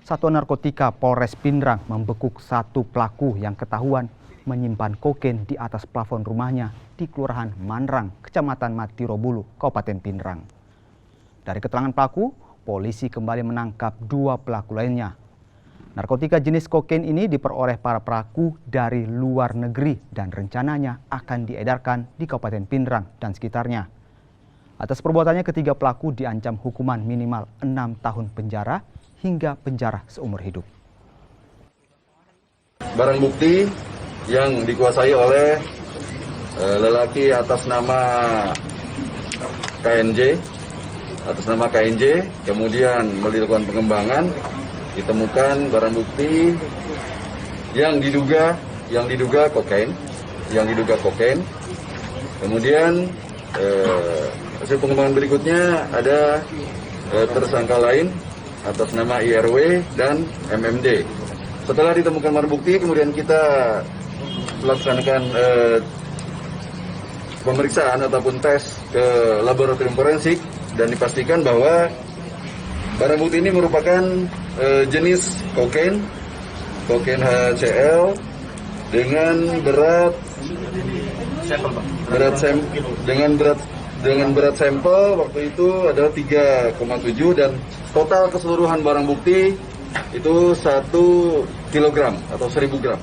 Satuan Narkotika Polres Pindrang membekuk satu pelaku yang ketahuan menyimpan kokain di atas plafon rumahnya di Kelurahan Manrang, Kecamatan Matirobulu, Kabupaten Pindrang. Dari keterangan pelaku, polisi kembali menangkap dua pelaku lainnya. Narkotika jenis kokain ini diperoleh para pelaku dari luar negeri dan rencananya akan diedarkan di Kabupaten Pindrang dan sekitarnya. Atas perbuatannya, ketiga pelaku diancam hukuman minimal 6 tahun penjara hingga penjara seumur hidup. Barang bukti yang dikuasai oleh lelaki atas nama KNJ, kemudian dilakukan pengembangan, ditemukan barang bukti yang diduga kokain. Kemudian hasil pengembangan berikutnya ada tersangka lain atas nama IRW dan MMD. Setelah ditemukan barang bukti, kemudian kita melaksanakan pemeriksaan ataupun tes ke laboratorium forensik dan dipastikan bahwa barang bukti ini merupakan jenis kokain HCl dengan berat sampel waktu itu adalah 3,7 dan total keseluruhan barang bukti itu 1 kilogram atau 1000 gram.